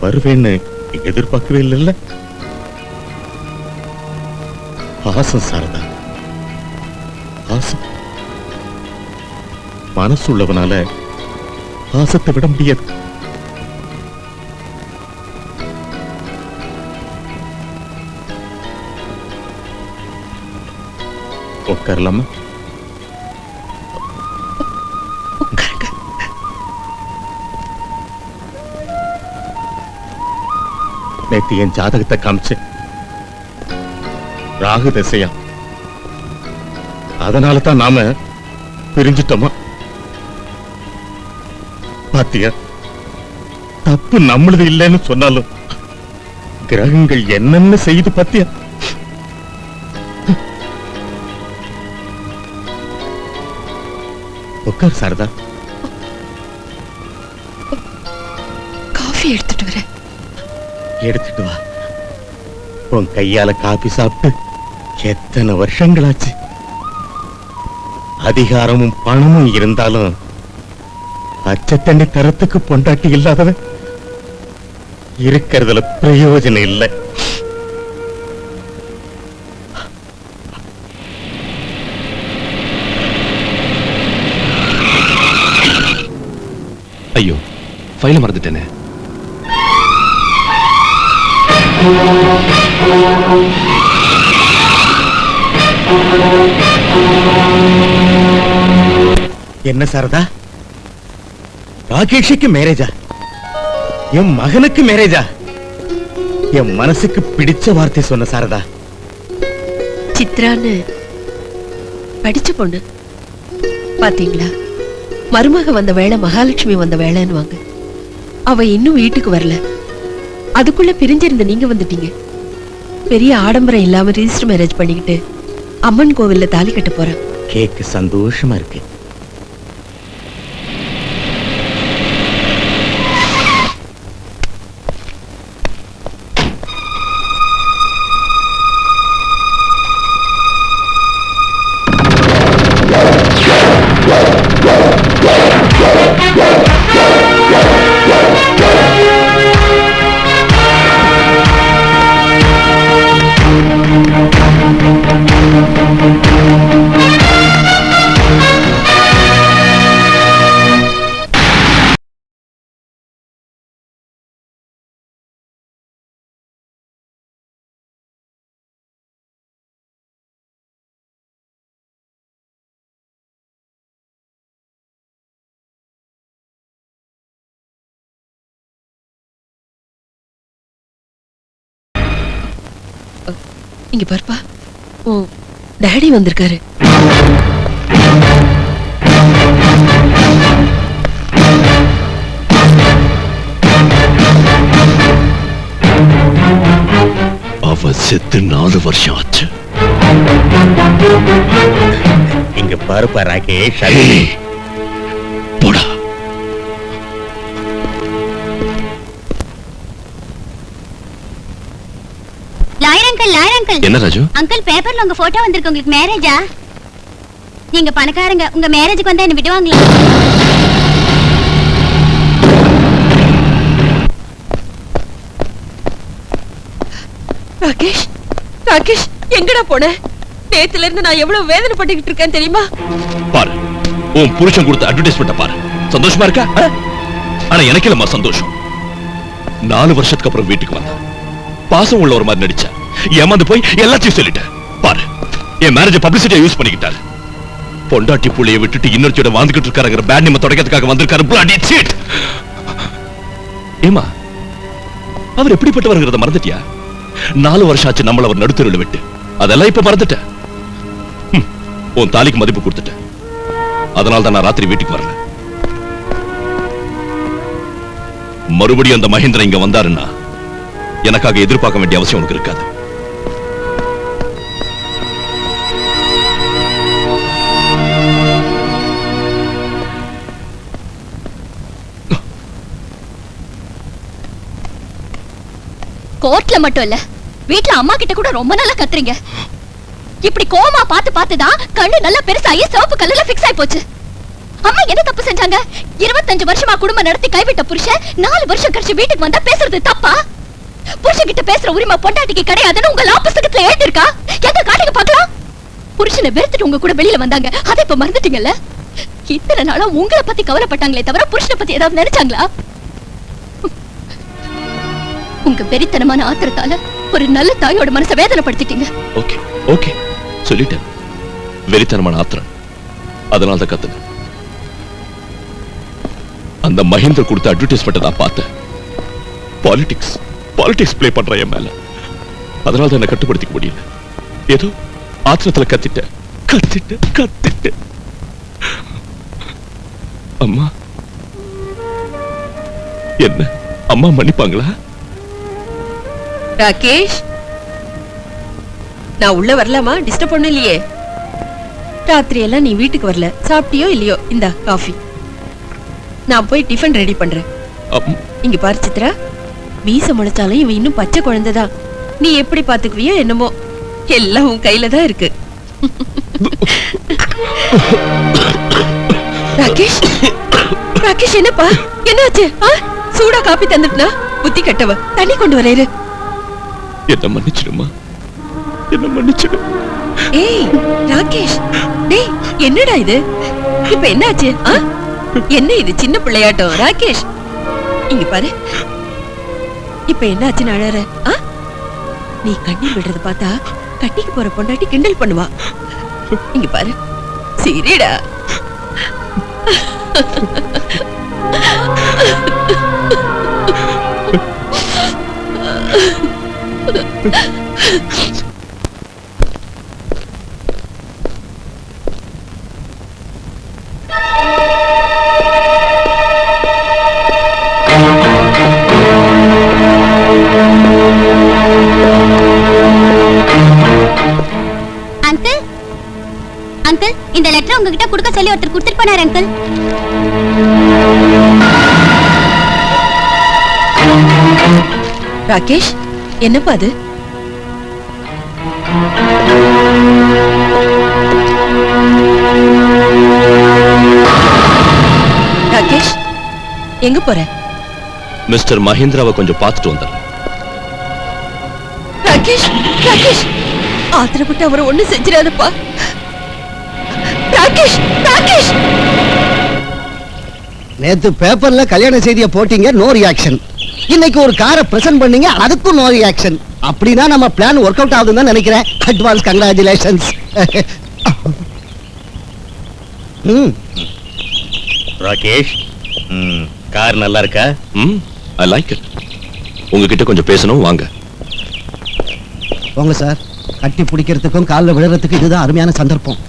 வருவேன்னு எதிர்பார்க்கவே இல்லைல்ல. பாசம் சாரதா, பாசம். மனசு உள்ளவனால பாசத்தை விட முடியாது. உட்காரலாமா? நேத்து என் ஜாதகத்தை காமிச்சு ராகு திசையா, அதனால தான் நாம பிரிஞ்சிட்டோமா? பாத்தியா, தப்பு நம்மளது இல்லைன்னு சொன்னாலும் கிரகங்கள் என்னென்ன செய்து பாத்தியா? உட்கார் சாரதா. காஃபி எடுத்துட்டு வர. எடுத்துட்டு வா. உன் கையால காபி சாப்பிட்டு எத்தனை வருஷங்களாச்சு. அதிகாரமும் பணமும் இருந்தாலும் பச்சை தண்ணி தரத்துக்கு பொண்டாட்டி இல்லாதவன் இருக்கிறதுல பிரயோஜனம் இல்லை. ஐயோ, ஃபைல மறந்துட்டேனே. என்ன சாரதா, ராகேஷுக்கு மேரேஜா? என் மகனுக்கு மேரேஜா? என் மனசுக்கு பிடிச்ச வார்த்தை சொன்ன சாரதா. சித்ரான்னு படிச்ச பொண்ணு பாத்தீங்களா? மருமக வந்த வேளை மகாலட்சுமி வந்த வேளைன்னு வாங்க. அவ இன்னும் வீட்டுக்கு வரல. அதுக்குள்ள பிரிஞ்சிருந்த நீங்க வந்துட்டீங்க. பெரிய ஆடம்பரம் இல்லாம ரிஜிஸ்டர் மேரேஜ் பண்ணிக்கிட்டு அம்மன் கோவில்ல தாலி கட்ட போறேன். கேக்கு சந்தோஷமா இருக்கு. இங்க பாருப்பா, டாடி வந்திருக்காரு. அவ செத்து 4 வருஷம் ஆச்சு. இங்க பாருப்பா ராகேஷ், போடா. என்ன ராஜு? அங்கிள், பேப்பர்ல உங்க போட்டோ வந்திருக்கு. உங்களுக்கு மேரேஜா? நீங்க பணக்காரங்க, உங்க மேரேஜுக்கு வந்தா என்ன விடுவாங்களா? ராகேஷ், ராகேஷ் எங்கடா போன? நேத்துல இருந்து நான் எவ்வளவு வேதனைப்பட்டுக்கிட்டு இருக்கேன் தெரியுமா? பாரு, உன் புருஷன் கொடுத்த அட்வர்டைஸ்மெண்ட்ட பாரு. சந்தோஷமா இருக்கா? ஆனா எனக்கு இல்லம்மா சந்தோஷம். 4 வருஷத்துக்கு அப்புறம் வீட்டுக்கு வந்தா பாசம் உள்ள ஒரு மாதிரி நடிச்சா, ஏமாந்து போய் எல்லாத்தையும் சொல்லிட்டேன். பாரு, என் மேரேஜ் பப்ளிசிட்டியா யூஸ் பண்ணிக்கிட்டாரு. பொண்டாட்டி புள்ளைய விட்டுட்டு இன்னொருத்தோட வாழ்ந்துகிட்டு இருக்காருங்கிற பேட் நேம் தொடக்கிறதுக்காக வந்திருக்காரு. bloody cheat. ஏமா, அவர் எப்படிப்பட்டவர்ங்கிறத மறந்துட்டியா? 4 வருஷம் ஆச்சு நம்மள அவர் நடுத்தருவில் விட்டு. அதெல்லாம் இப்ப மறந்துட்டேன். உன் தாலிக்கு மதிப்பு கொடுத்துட்டேன். அதனால தான் நான் ராத்திரி வீட்டுக்கு வரல. மறுபடியும் அந்த மகேந்திரன் இங்க வந்தாருன்னா எனக்காக எதிர்பார்க்க வேண்டிய அவசியம் உனக்கு இருக்காது. கோர்ட்ல மட்டும் இல்ல, வீட்ல அம்மா கிட்ட கூட ரொம்ப நல்லா கத்துறீங்க. இப்படி கோமா பார்த்து பார்த்துதான் கண்ணு நல்லா பெருசாயி சிவப்பு கல்லுல பிக்ஸ் ஆயி போச்சு. அம்மா என்ன தப்பு செஞ்சாங்க? 25 வருஷமா குடும்பம் நடத்தி கைவிட்ட புருஷன் 4 வருஷம் கழிச்சு வீட்டுக்கு வந்தா பேசுறது தப்பா? புருஷன் கிட்ட பேசுற உரிமை பொண்டாட்டிக்கு கிடையாதுன்னு உங்க லா புத்தகத்துல எழுதிருக்கா? எங்க காட்டுங்க பார்க்கலாம். புருஷனை வெறுத்துட்டு உங்க கூட வெளியில வந்தாங்க, அதை இப்ப மறந்துட்டீங்கல்ல? இத்தனை நாளா உங்களை பத்தி கவலைப்பட்டாங்களே தவிர புருஷனை பத்தி ஏதாவது நினைச்சாங்களா? உங்க வெறித்தனமான ஆத்திரத்தால ஒரு நல்ல தாயோட மனசை வேதனைப்படுத்திட்டீங்க. ஓகே ஓகே சொல்லிட்டேன். வெறித்தனமான ஆத்திரம், அதனால தான் கத்துங்க. அந்த மஹிந்தர் கொடுத்த அட்வர்டைஸ்மெண்ட் நான் பார்த்தேன். பாலிடிக்ஸ் ப்ளே பண்ற என் மேல. அதனால தான் என்ன கட்டுப்படுத்திக்க முடியல. ஏதோ ஆத்திரத்துல கத்திட்டு அம்மா என்ன அம்மா மன்னிப்பாங்களா? ராகேஷ், நான் உள்ள வரலாமா? டிஸ்டர்ப் பண்ண இல்லையே? ராத்திரி எல்லாம் நீ வீட்டுக்கு வரல, சாப்பிட்டியோ இல்லையோ? இந்தா காஃபி. நான் போய் டிஃபன் ரெடி பண்றேன். இங்க பாரு சித்ரா, மீச முளைச்சாலும் இவன் இன்னும் பச்சை குழந்தைதான். நீ எப்படி பாத்துக்குவியோ என்னமோ, எல்லாம் உன் கையில தான் இருக்கு. ராகேஷ், ராகேஷ் என்னப்பா, என்னாச்சு? சூடா காப்பி தந்துட்டுனா? புத்தி கட்டவ, தண்ணி கொண்டு வரேரு. என்ன மன்னிச்சிடுமா, என்ன மன்னிச்சிடு. ஏய் ராகேஷ், டேய் என்னடா இது? இப்ப என்னாச்சு? என்ன இது சின்ன பிள்ளையாட்டம்? ராகேஷ் இங்க பாரு, இப்ப என்னாச்சுன்னு அழற? நீ கண்ணீர் விடுறத பார்த்தா கட்டிக்கு போற பொண்டாட்டி கிண்டல் பண்ணுவா. இங்க பாரு, சரிடா. அங்கிள், அங்கிள், இந்த லெட்டர் உங்ககிட்ட கொடுக்க சொல்லி ஒருத்தர் கொடுத்துட்டு போனார் அங்கிள். ராகேஷ், என்னப்பா அது? ராகேஷ், எங்க போற? மிஸ்டர் மஹிந்திராவை கொஞ்சம் பார்த்துட்டு வந்தார். ராகேஷ், ராகேஷ், ஆத்திரப்பட்டு அவரை ஒண்ணு செஞ்சிடாதப்பா. ராகேஷ், ராகேஷ். நேத்து பேப்பர்ல கல்யாண செய்தியை போட்டீங்க, நோ ரியாக்ஷன். இன்னைக்கு ஒரு காரை பிரசன்ட் பண்ணீங்க, அதுக்கும் நோ ரியாக்ஷன். அப்படின்னா நம்ம பிளான் ஒர்க் அவுட் ஆகுதுன்னு தான் நினைக்கிறேன். Advance congratulations. ராகேஷ், கார் நல்லா இருக்கா? I like it. உங்ககிட்ட கொஞ்சம் பேசணும், வாங்க. போங்க சார், கட்டி பிடிக்கிறதுக்கும் காலில் விழுறதுக்கு இதுதான் அருமையான சந்தர்ப்பம்.